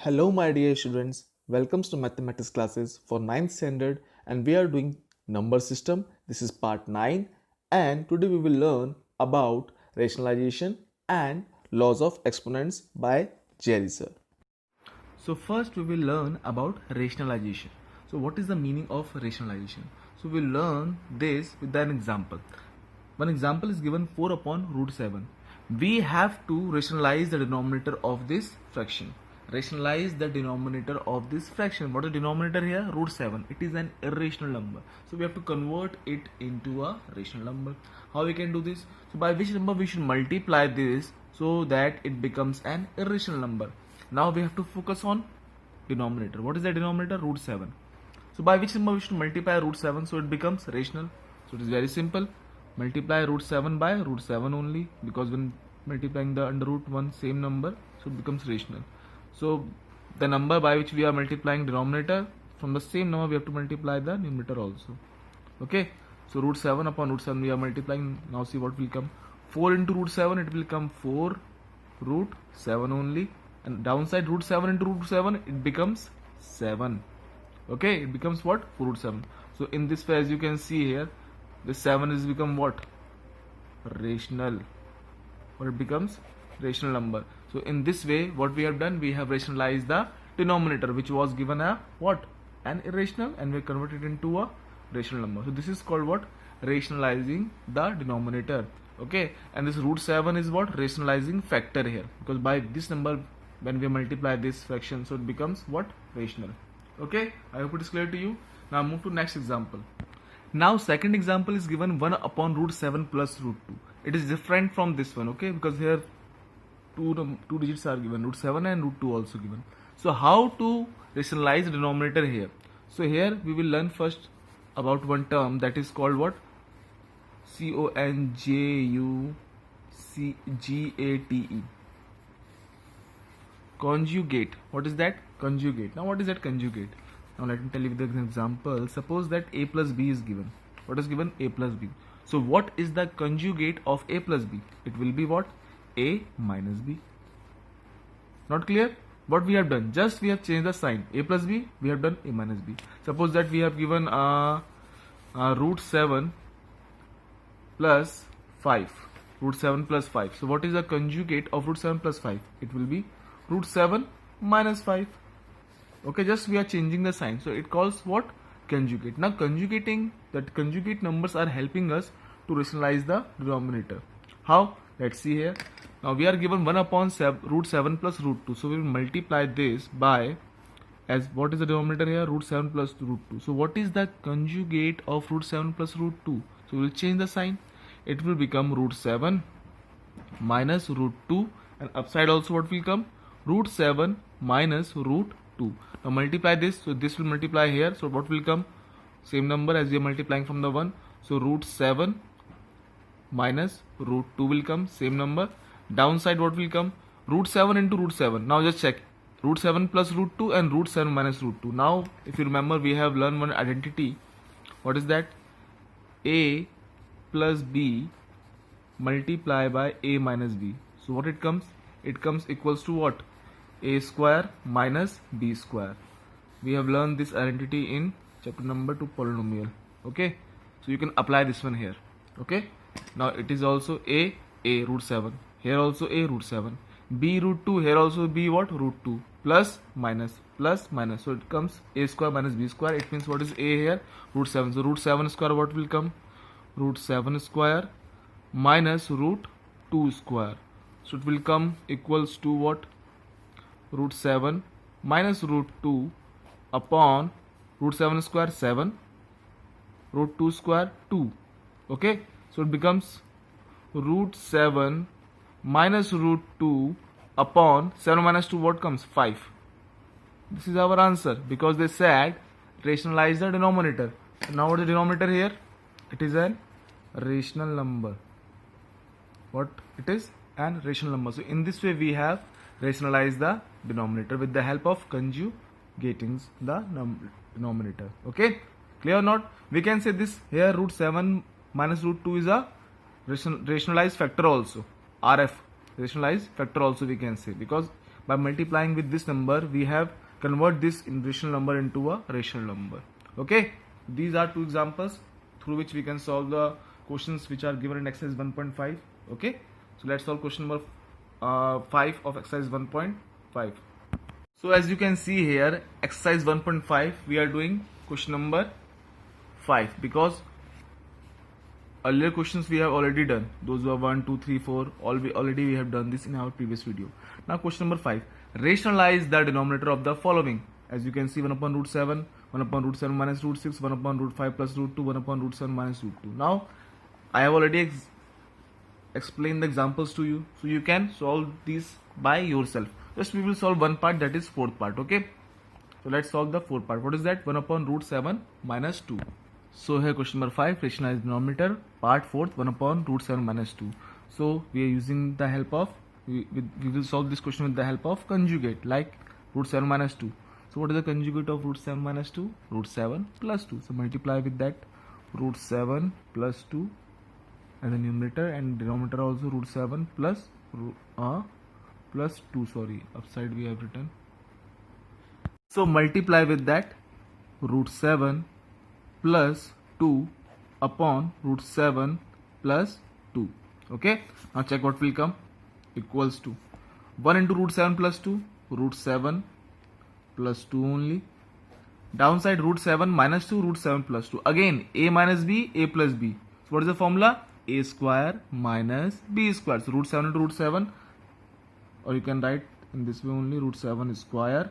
Hello, my dear students. Welcome to mathematics classes for ninth standard, and we are doing number system. This is part 9, and today we will learn about rationalization and laws of exponents by Jerry sir. So first we will learn about rationalization. So what is the meaning of rationalization? So we'll learn this with an example. One example is given 4 upon root 7. We have to rationalize the denominator of this fraction. Rationalize the denominator of this fraction. What is the denominator here? Root 7. It is an irrational number. So we have to convert it into a rational number. How we can do this? So by which number we should multiply this so that it becomes an irrational number. Now we have to focus on denominator. What is the denominator? Root 7. So by which number we should multiply root 7 so it becomes rational? So it is very simple. Multiply root 7 by root 7 only, because when multiplying the under root 1 same number, so it becomes rational. So the number by which we are multiplying denominator, from the same number we have to multiply the numerator also. Okay, so root 7 upon root 7 we are multiplying. Now see what will come. 4 into root 7, it will come 4 root 7 only, and downside root 7 into root 7 it becomes 7. Okay, it becomes what? 4 root 7. So in this way, as you can see here, this 7 is become what? Rational, or it becomes rational number. So in this way, what we have done, we have rationalized the denominator, which was given a what? An irrational, and we converted it into a rational number. So this is called what? Rationalizing the denominator. Okay, and this root 7 is what? Rationalizing factor here, because by this number when we multiply this fraction, so it becomes what? Rational. Okay, I hope it is clear to you. Now move to next example. Now second example is given 1 upon root 7 plus root 2. It is different from this one, okay, because here two digits are given, root 7 and root 2 also given. So how to rationalize the denominator here? So here we will learn first about one term that is called what? Conjugate. Conjugate. What is that? Conjugate. Now what is that conjugate? Now let me tell you with an example. Suppose that a plus b is given. What is given? A plus b. So what is the conjugate of a plus b? It will be what? A minus b. Not clear? What we have done? Just we have changed the sign. A plus b, we have done a minus b. Suppose that we have given root 7 plus 5. Root 7 plus 5. So what is the conjugate of root 7 plus 5? It will be root 7 minus 5. Okay, just we are changing the sign, so it calls what? Conjugate. Now conjugating, that conjugate numbers are helping us to rationalize the denominator. How? Let's see here. Now we are given 1 upon root 7 plus root 2, so we will multiply this by, as what is the denominator here? Root 7 plus root 2. So what is the conjugate of root 7 plus root 2? So we will change the sign. It will become root 7 minus root 2, and upside also what will come? Root 7 minus root 2. Now multiply this, so this will multiply here, so what will come? Same number as we are multiplying from the 1. So root 7 minus root 2 will come, same number. Downside what will come? Root 7 into root 7. Now just check. Root 7 plus root 2 and root 7 minus root 2. Now if you remember, we have learned one identity. What is that? A plus b multiply by a minus b. So what it comes? It comes equals to what? A square minus b square. We have learned this identity in chapter number 2 polynomial. Okay, so you can apply this one here. Okay, now it is also a root 7, here also a root 7, b root 2, here also b what? Root 2, plus minus, so it comes a square minus b square. It means what is a here? Root 7. So root 7 square what will come? Root 7 square minus root 2 square. So it will come equals to what? Root 7 minus root 2 upon root 7 square 7, root 2 square 2. Okay, so it becomes root 7 minus root 2 upon 7 minus 2, what comes? 5. This is our answer, because they said rationalize the denominator. Now what is the denominator here? It is an rational number. What it is? An rational number. So in this way we have rationalized the denominator with the help of conjugating the denominator. Okay, clear or not? We can say this here, root 7 minus root 2 is a rationalized factor also. RF, rationalized factor also we can say, because by multiplying with this number we have convert this irrational number into a rational number. Okay, these are two examples through which we can solve the questions which are given in exercise 1.5. Okay, so let's solve question number 5 of exercise 1.5. So as you can see here, exercise 1.5 we are doing question number 5 because earlier questions we have already done. Those were 1, 2, 3, 4. Already we have done this in our previous video. Now question number 5. Rationalize the denominator of the following. As you can see, 1 upon root 7, 1 upon root 7 minus root 6, 1 upon root 5 plus root 2, 1 upon root 7 minus root 2. Now I have already explained the examples to you, so you can solve these by yourself. Just we will solve one part, that is fourth part. Okay, so let's solve the fourth part. What is that? 1 upon root 7 minus 2. So here question number 5, rationalize denominator, part 4th, 1 upon root 7 minus 2. So we are using the help of, we will solve this question with the help of conjugate, like root 7 minus 2. So what is the conjugate of root 7 minus 2? Root 7 plus 2. So multiply with that, root 7 plus 2 and the numerator, and denominator also root 7 plus 2, sorry, upside we have written. So multiply with that, root 7 plus 2 upon root 7 plus 2. Okay, now check what will come. Equals to 1 into root 7 plus 2, root 7 plus 2 only. Downside root 7 minus 2, root 7 plus 2. Again a minus b, a plus b. So what is the formula? A square minus b square. So root 7 into root 7, or you can write in this way only, root 7 square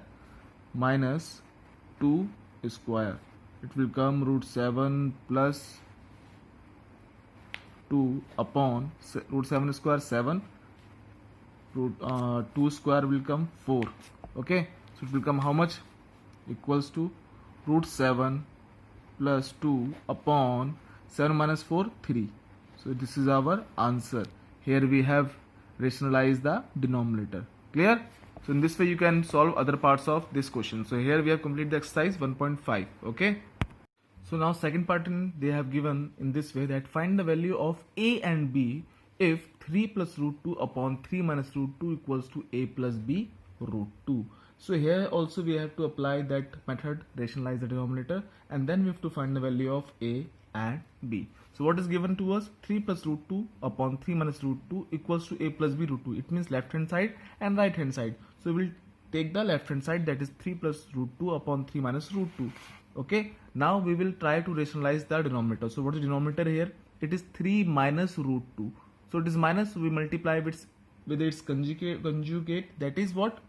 minus 2 square. It will come root 7 plus 2 upon root 7 square 7, root 2 square will come 4. Okay, so it will come how much? Equals to root 7 plus 2 upon 7 minus 4, 3. So this is our answer. Here we have rationalized the denominator. Clear? So in this way you can solve other parts of this question. So here we have completed the exercise 1.5. Okay, so now second part they have given in this way, that find the value of a and b if 3 plus root 2 upon 3 minus root 2 equals to a plus b root 2. So here also we have to apply that method, rationalize the denominator, and then we have to find the value of a and b. So what is given to us? 3 plus root 2 upon 3 minus root 2 equals to a plus b root 2. It means left hand side and right hand side. So we will take the left hand side, that is 3 plus root 2 upon 3 minus root 2. Okay, now we will try to rationalize the denominator. So what is denominator here? It is 3 minus root 2. So it is minus, so we multiply with its conjugate, that is what?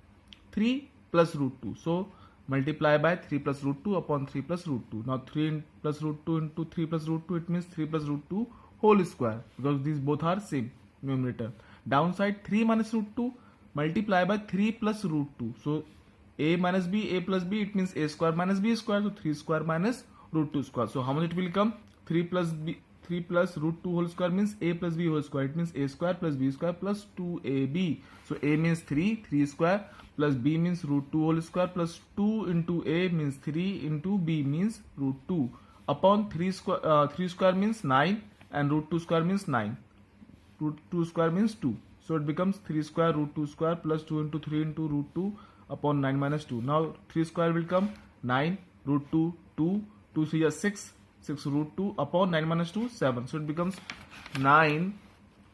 3 plus root 2. So multiply by 3 plus root 2 upon 3 plus root 2. Now 3 plus root 2 into 3 plus root 2, it means 3 plus root 2 whole square, because these both are same numerator. Downside 3 minus root 2 multiply by 3 plus root 2. So a minus b, a plus b, it means a square minus b square. So 3 square minus root 2 square. So how much it will come? 3 plus root 2 whole square means a plus b whole square. It means a square plus b square plus 2ab. So a means 3 square, plus b means root 2 whole square, plus 2 into a means 3 into b means root 2 upon 3 square means 9, and root 2 square means 9. Root 2 square means 2. So it becomes 3 square root 2 square plus 2 into 3 into root 2 upon 9 minus 2. Now 3 square will come 9 root 2 2 2 3 is 6 root 2 upon 9 minus 2 7. So it becomes 9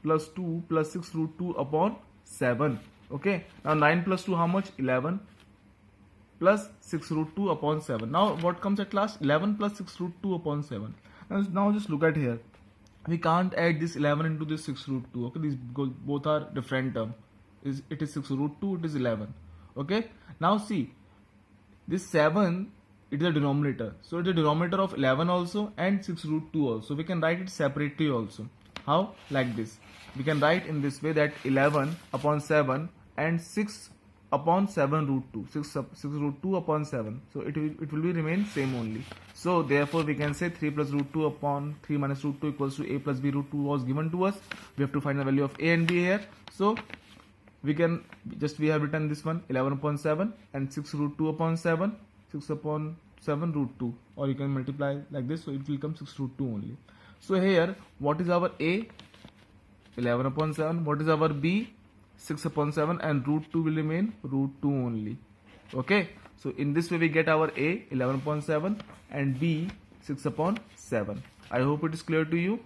plus 2 plus 6 root 2 upon 7. Okay, now 9 plus 2 how much? 11 plus 6 root 2 upon 7. Now what comes at last? 11 plus 6 root 2 upon 7. Now just look at here. We can't add this 11 into this 6 root 2. Okay, these both are different term. It is 6 root 2, it is 11. Okay, now see, this 7, it is a denominator. So it is a denominator of 11 also and 6 root 2 also. We can write it separately also. How? Like this. We can write in this way, that 11 upon 7 and 6 upon 7 root 2. 6 root 2 upon 7. So it will be remain same only. So therefore we can say 3 plus root 2 upon 3 minus root 2 equals to a plus b root 2 was given to us. We have to find the value of a and b here. So we have written this one, 11 upon 7 and 6 root 2 upon 7, 6 upon 7 root 2, or you can multiply like this, so it will come 6 root 2 only. So here what is our a? 11 upon 7. What is our b? 6 upon 7 and root 2 will remain root 2 only. Okay, so in this way we get our A 11.7 and B 6 upon 7. I hope it is clear to you.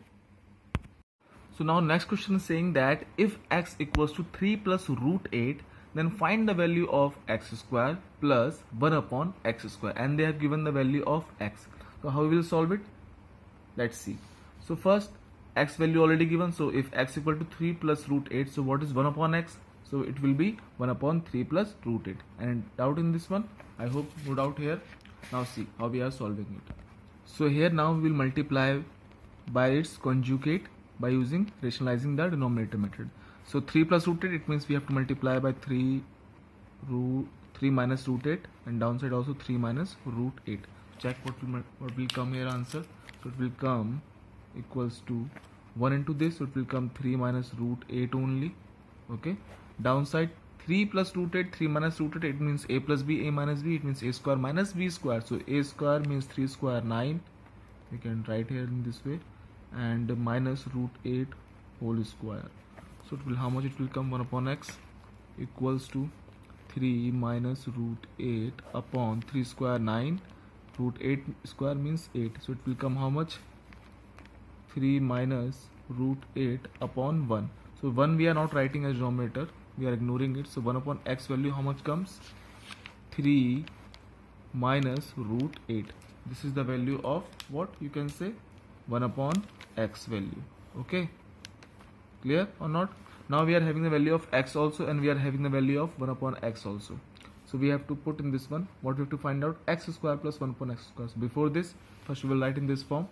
So now next question is saying that if x equals to 3 plus root 8, then find the value of x square plus 1 upon x square, and they have given the value of x. So how we will solve it? Let's see. So first, x value already given, so if x equal to 3 plus root 8, so what is 1 upon x? So it will be 1 upon 3 plus root 8. And doubt in this one? I hope no doubt here. Now see how we are solving it. So here now we will multiply by its conjugate by using rationalizing the denominator method. So 3 plus root 8, it means we have to multiply by 3 minus root 8, and downside also 3 minus root 8. Check what will come here answer. So it will come equals to 1 into this, so it will come 3 minus root 8 only. Okay, downside 3 plus root 8, 3 minus root 8, it means a plus b, a minus b, it means a square minus b square. So a square means 3 square 9, we can write here in this way, and minus root 8 whole square. So it will, how much it will come? 1 upon x equals to 3 minus root 8 upon 3 square 9, root 8 square means 8. So it will come how much? 3 minus root 8 upon 1. So 1 we are not writing as denominator, we are ignoring it. So 1 upon x value how much comes? 3 minus root 8. This is the value of what you can say 1 upon x value. Okay, clear or not? Now we are having the value of x also, and we are having the value of 1 upon x also. So we have to put in this one, what we have to find out? X square plus 1 upon x square. So before this, first we will write in this form,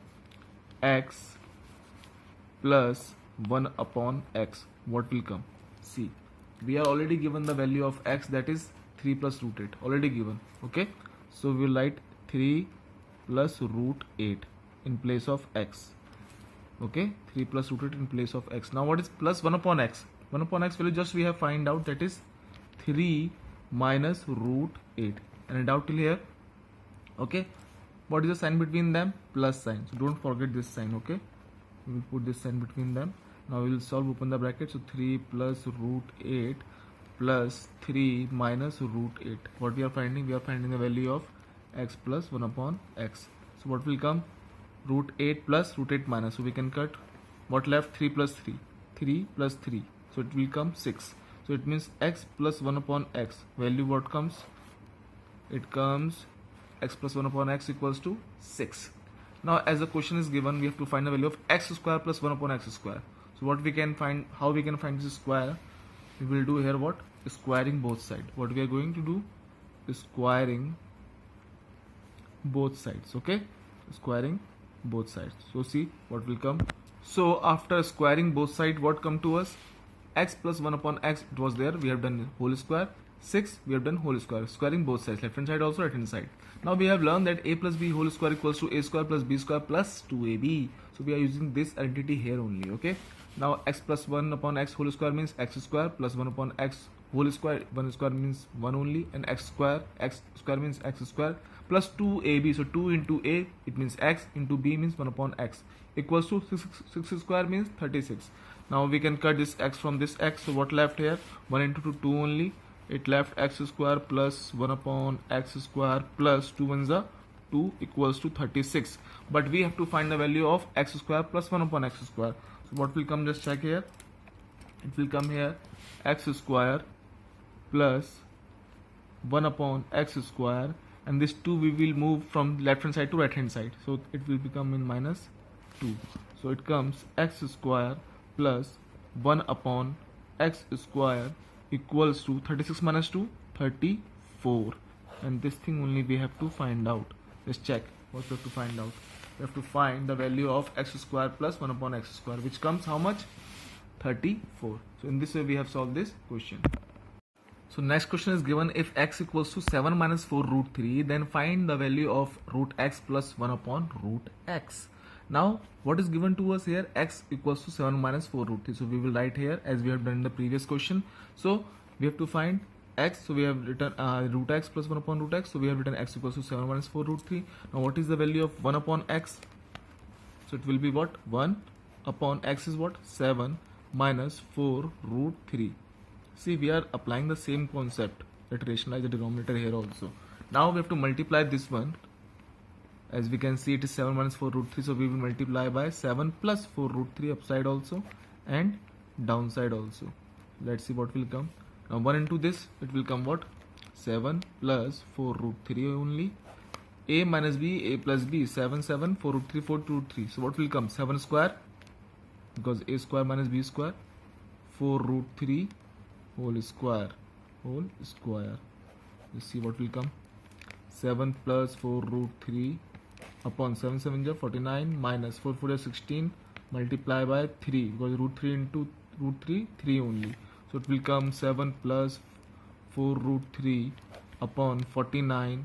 x plus 1 upon x. What will come? See, we are already given the value of x, that is 3 plus root 8, already given. Okay, so we will write 3 plus root 8 in place of x. Okay, 3 plus root 8 in place of x. Now what is plus 1 upon x? 1 upon x value just we have find out, that is 3 minus root 8. Any doubt till here? Okay, what is the sign between them? Plus sign. So don't forget this sign. Okay, we will put this sign between them. Now we will solve, open the bracket. So 3 plus root 8 plus 3 minus root 8. What we are finding? We are finding the value of x plus 1 upon x. So what will come? Root 8 plus root 8 minus. So we can cut. What left? 3 plus 3. 3 plus 3. So it will come 6. So it means x plus 1 upon x. Value what comes? It comes x plus 1 upon x equals to 6. Now as the question is given, we have to find the value of x square plus 1 upon x square. So what we can find, how we can find this square? We will do here what? Squaring both sides. What we are going to do? Squaring both sides. Okay, squaring both sides. So see what will come. So after squaring both sides, what come to us? X plus 1 upon x, it was there, we have done whole square. 6, we have done whole square, squaring both sides, left hand side also, right hand side. Now we have learned that a plus b whole square equals to a square plus b square plus 2ab. So we are using this identity here only. Okay, now x plus 1 upon x whole square means x square plus 1 upon x whole square, 1 square means 1 only, and x square means x square plus 2ab. So 2 into a, it means x, into b means 1 upon x, equals to 6 square means 36. Now we can cut this x from this x. So what left here? 1 into 2 only. It left x square plus 1 upon x square plus 2 ones are 2 equals to 36. But we have to find the value of x square plus 1 upon x square. So what will come? Just check here. It will come here x square plus 1 upon x square, and this 2 we will move from left hand side to right hand side. So it will become in minus 2. So it comes x square plus 1 upon x square equals to 36 minus 2, 34. And this thing only we have to find out. Let's check what we have to find out. We have to find the value of x square plus 1 upon x square, which comes how much? 34. So in this way we have solved this question. So next question is given, if x equals to 7 minus 4 root 3, then find the value of root x plus 1 upon root x. Now what is given to us here? X equals to 7 minus 4 root 3. So we will write here as we have done in the previous question. So we have to find x. So we have written root x plus 1 upon root x. So we have written x equals to 7 minus 4 root 3. Now what is the value of 1 upon x? So it will be what? 1 upon x is what? 7 minus 4 root 3. See, we are applying the same concept that rationalize the denominator here also. Now we have to multiply this one. As we can see, it is 7 minus 4 root 3, so we will multiply by 7 plus 4 root 3 upside also and downside also. Let's see what will come. Now 1 into this, it will come what? 7 plus 4 root 3 only. A minus b, a plus b, 7, 7, 4 root 3, 4 root 3. So what will come? 7 square, because a square minus b square, 4 root 3 whole square. Let's see what will come. 7 plus 4 root 3 upon 7 7 is 49 minus 4 4 is 16 multiply by 3, because root 3 into root 3, 3 only. So it will come 7 plus 4 root 3 upon 49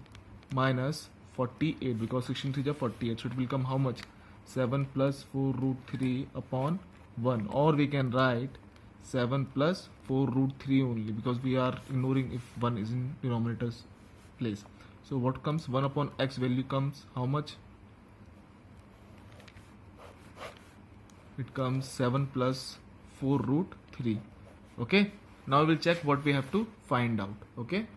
minus 48, because 16 3 is 48. So it will come how much? 7 plus 4 root 3 upon 1, or we can write 7 plus 4 root 3 only, because we are ignoring if 1 is in denominator's place. So what comes? 1 upon x value comes how much? It comes 7 plus 4 root 3. Okay, now we'll check what we have to find out. Okay,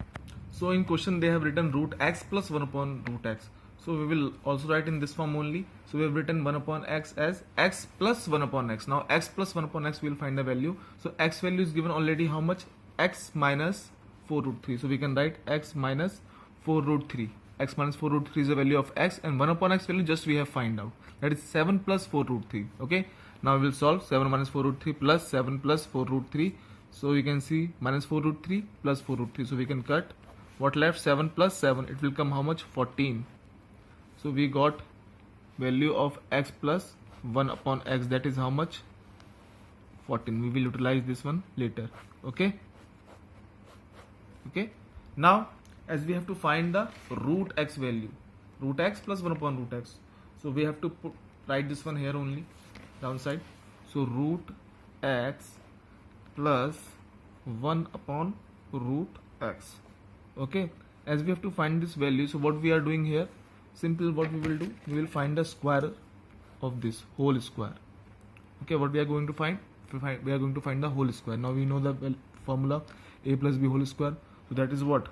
so in question they have written root x plus 1 upon root x. So we will also write in this form only. So we have written 1 upon x as x plus 1 upon x. Now x plus 1 upon x, we will find the value. So x value is given already how much? X minus 4 root 3. So we can write x minus 4 root 3. X minus 4 root 3 is the value of x, and 1 upon x value just we have find out. That is 7 plus 4 root 3. Okay, now we will solve 7 minus 4 root 3 plus 7 plus 4 root 3. So you can see minus 4 root 3 plus 4 root 3. So we can cut. What left? 7 plus 7. It will come how much? 14. So we got value of x plus 1 upon x, that is how much? 14. We will utilize this one later. Okay. Okay. Now as we have to find the root x value, root x plus 1 upon root x. So we have to write this one here only, downside. So root x plus 1 upon root x. Okay. As we have to find this value, so what we are doing here? Simple, what we will do? We will find the square of this whole square. Okay, what we are going to find? We are going to find the whole square. Now we know the formula a plus b whole square. So that is what?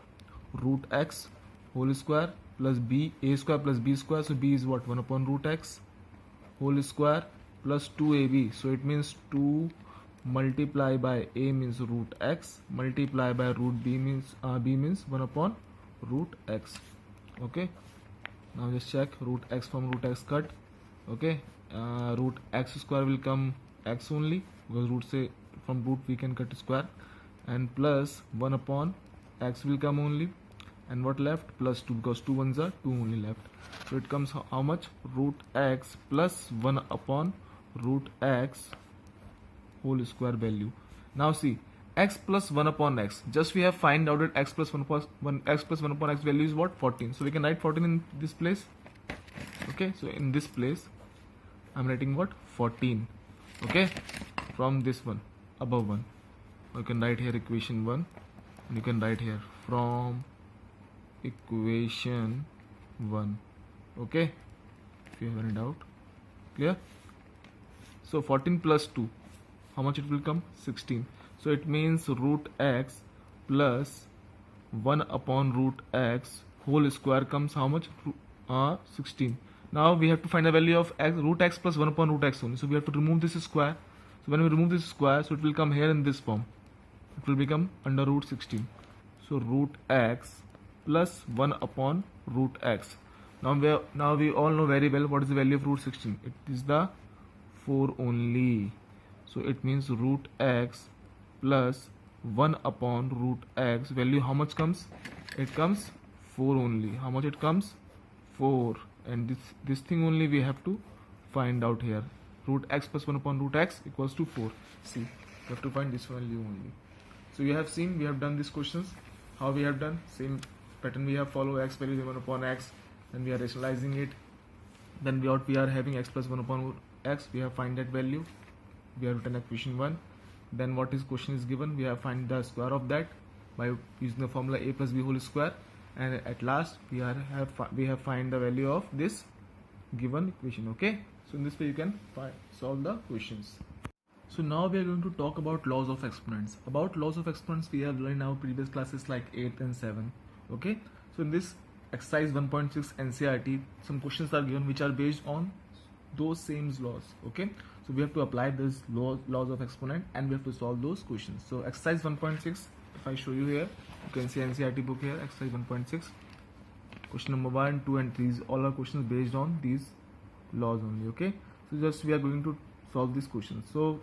Root x whole square plus b, a square plus b square. So b is what? 1 upon root x whole square plus 2ab. So it means 2 multiply by a means root x multiply by root b means 1 upon root x. Okay, now just check. Root x from root x cut. Okay, root x square will come x only, because root say from root we can cut square, and plus 1 upon x will come only, and what left? Plus 2, because 2 ones are 2 only left. So it comes how much? Root x plus 1 upon root x whole square value. Now see, x plus 1 upon x, just we have find out that x plus 1 upon x plus 1 upon x value is what? 14. So we can write 14 in this place. Okay, so in this place I'm writing what? 14. Okay, from this one above one, you can write here equation 1, and you can write here from equation 1. Okay, if you have any doubt. Clear? So 14 plus 2, how much it will come? 16. So it means root x plus 1 upon root x whole square comes how much? 16. Now we have to find the value of x, root x plus 1 upon root x only. So we have to remove this square. So when we remove this square, so it will come here in this form. It will become under root 16. So root x plus 1 upon root x. Now we all know very well what is the value of root 16. It is the 4 only. So it means root x plus 1 upon root x value how much comes? It comes 4 only. How much it comes? 4. And this thing only we have to find out here. Root x plus 1 upon root x equals to 4. See, we have to find this value only. So you have seen, we have done these questions. How we have done? Same pattern we have followed. X value is 1 upon x, then we are rationalizing it. Then we are having x plus 1 upon x, we have find that value. We have written equation 1. Then what is question is given, we have find the square of that by using the formula a plus b whole square, and at last we have find the value of this given equation. Okay, so in this way you can solve the questions. So now we are going to talk about laws of exponents. About laws of exponents we have learned in our previous classes like 8 and 7. Okay. So in this exercise 1.6 NCERT, some questions are given which are based on those same laws. Okay. So we have to apply these laws of exponent and we have to solve those questions. So exercise 1.6, if I show you here, you can see NCERT book here, exercise 1.6. Question number 1, 2 and 3 is all are questions based on these laws only. Okay. So just we are going to solve these questions. So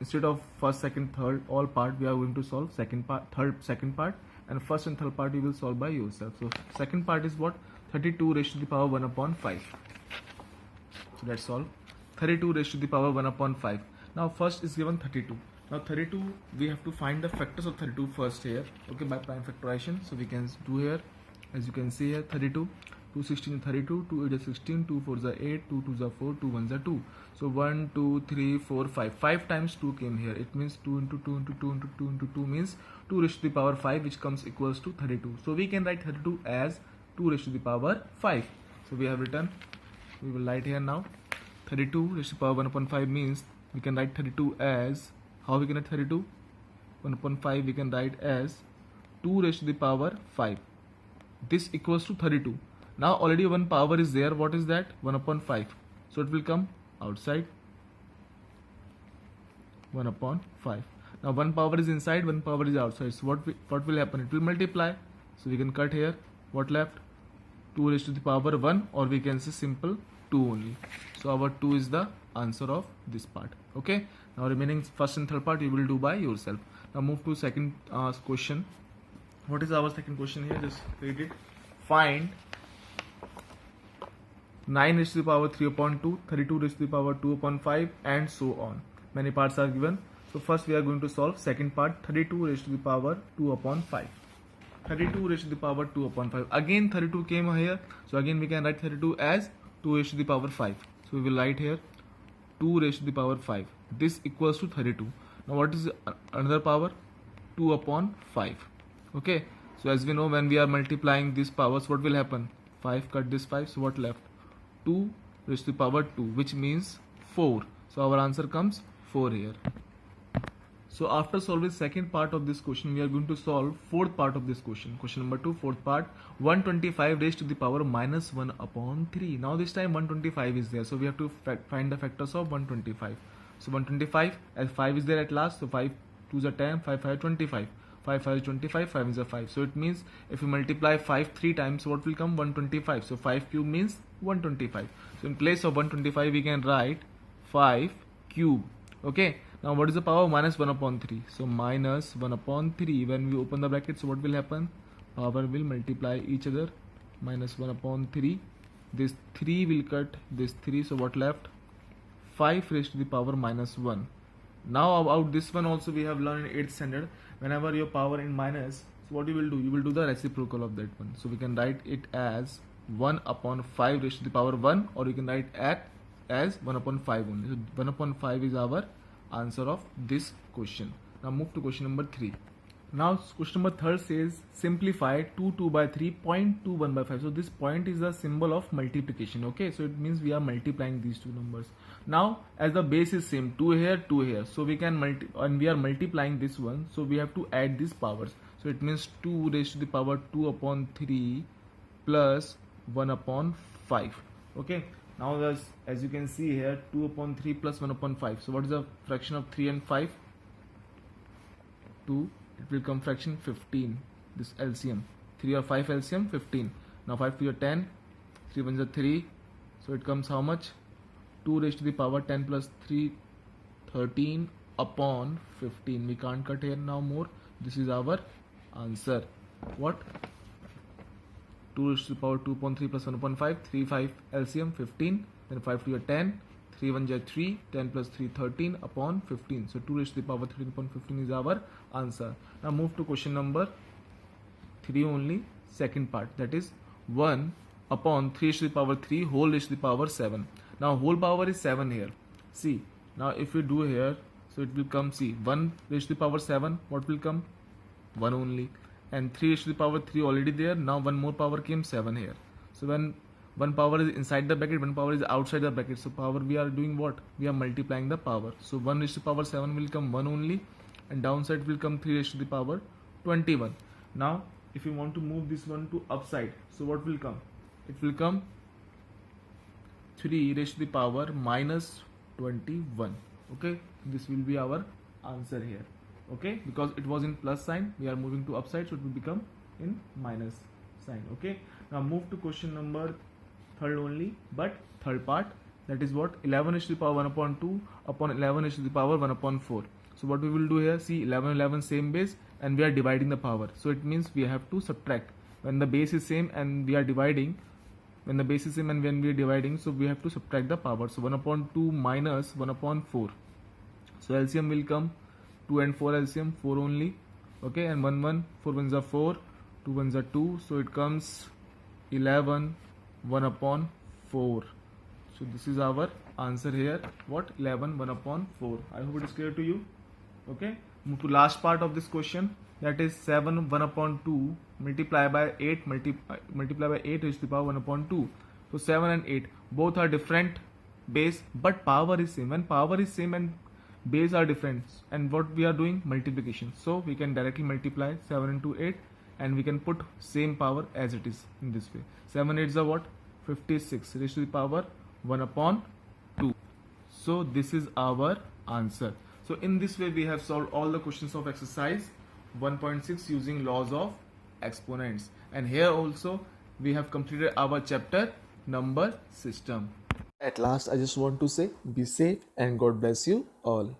instead of first, second, third all part, we are going to solve second part, second part, and first and third part you will solve by yourself. So second part is what? 32 raised to the power 1 upon 5. So let's solve. 32 raised to the power 1 upon 5. Now first is given 32. Now 32, we have to find the factors of 32 first here. Okay, by prime factorization. So we can do here, as you can see here, 32. 2 16 is 32, 2 8 is 16, 2 4 is 8, 2 2 is 4, 2 1 is 2. So 1, 2, 3, 4, 5. 5 times 2 came here. It means 2 into 2 into 2 into 2 into 2 means 2 raised to the power 5, which comes equals to 32. So we can write 32 as 2 raised to the power 5. So we have written, we will write here now, 32 raised to the power 1 upon 5 means we can write 32 as, how we can write 32? 1 upon 5 we can write as 2 raised to the power 5. This equals to 32. Now already one power is there. What is that? 1 upon 5. So it will come outside. 1 upon 5. Now one power is inside, one power is outside. So what will happen? It will multiply. So we can cut here. What left? 2 raised to the power 1, or we can say simple 2 only. So our 2 is the answer of this part. Okay. Now remaining first and third part you will do by yourself. Now move to second question. What is our second question here? Just read it. Find 9 raised to the power 3 upon 2, 32 raised to the power 2 upon 5, and so on. Many parts are given. So first we are going to solve second part, 32 raised to the power 2 upon 5. 32 raised to the power 2 upon 5. Again 32 came here. So again we can write 32 as 2 raised to the power 5. So we will write here 2 raised to the power 5. This equals to 32. Now what is another power? 2 upon 5. Okay. So as we know, when we are multiplying these powers, what will happen? 5 cut this 5. So what left? 2 raised to the power 2, which means 4. So our answer comes 4 here. So after solving second part of this question, we are going to solve fourth part of this question. Question number 2, fourth part. 125 raised to the power minus 1 upon 3. Now this time 125 is there. So we have to find the factors of 125. So 125, as 5 is there at last. So 5 2s are 10, 5 5 25. 5 5 is 25, 5 is a 5. So it means if you multiply 5 3 times, what will come? 125. So 5 cube means 125. So in place of 125 we can write 5 cube. Okay. Now what is the power? Minus 1 upon 3. So minus 1 upon 3. When we open the bracket, so what will happen? Power will multiply each other. Minus 1 upon 3. This 3 will cut this 3. So what left? 5 raised to the power minus 1. Now about this one also we have learned in 8th standard. Whenever your power in minus, so what you will do? You will do the reciprocal of that one. So we can write it as 1 upon 5 raised to the power 1, or you can write it as 1 upon 5 only. So 1 upon 5 is our answer of this question. Now move to question number 3. Now question number 3 says simplify 2 by 3, 0.21 by 5. So this point is the symbol of multiplication. Okay, so it means we are multiplying these two numbers. Now as the base is same, 2 here, 2 here, so we can and we are multiplying this one, so we have to add these powers. So it means 2 raised to the power 2 upon 3 plus 1 upon 5. Okay. Now as you can see here, 2 upon 3 plus 1 upon 5. So what is the fraction of 3 and 5? 2. It will come fraction 15. This LCM. 3 or 5 LCM 15. Now 5 to your 10. 3 1s are 3. So it comes how much? 2 raised to the power 10 plus 3, 13 upon 15. We can't cut here now more. This is our answer. What? 2 raised to the power 2 upon 3 plus 1 upon 5. 3 5 LCM 15. Then 5 to your 10. 3 1 is 3. 10 plus 3 13 upon 15. So 2 raised to the power 13 upon 15 is our answer. Now move to question number 3 only. Second part, that is 1 upon 3 raised to the power 3 whole raised to the power 7. Now whole power is 7 here. See, now if we do here, so it will come, see, 1 raised to the power 7, what will come? 1 only. And 3 raised to the power 3 already there. Now one more power came, 7 here. So when One power is inside the bracket, one power is outside the bracket. So power, we are doing what? We are multiplying the power. So 1 raised to the power 7 will come 1 only, and downside will come 3 raised to the power 21. Now if you want to move this one to upside, so what will come? It will come 3 raised to the power minus 21. Okay, this will be our answer here. Okay, because it was in plus sign, we are moving to upside, so it will become in minus sign. Okay, now move to question number third only, but third part, that is what? 11 raised to the power 1 upon 2 upon 11 raised to the power 1 upon 4. So what we will do here, see 11 11 same base, and we are dividing the power, so it means we have to subtract when the base is same and we are dividing. When the base is same and when we are dividing, so we have to subtract the power. So 1 upon 2 minus 1 upon 4. So LCM will come 2 and 4 LCM 4 only. Okay, and 1 1 4 ones are 4, 2 ones are 2, so it comes 11 1 upon 4. So this is our answer here. What? 11 1 upon 4. I hope it is clear to you. Okay, move to last part of this question, that is 7 1 upon 2 multiply by 8 multiply by 8 raised to the power 1 upon 2. So 7 and 8 both are different base, but power is same. When power is same and base are different, and what we are doing? Multiplication. So we can directly multiply 7 into 8, and we can put same power as it is in this way. 7 8s are what? 56 raised to the power 1 upon 2. So this is our answer. So in this way we have solved all the questions of exercise 1.6 using laws of exponents, and here also we have completed our chapter number system. At last, I just want to say be safe and God bless you all.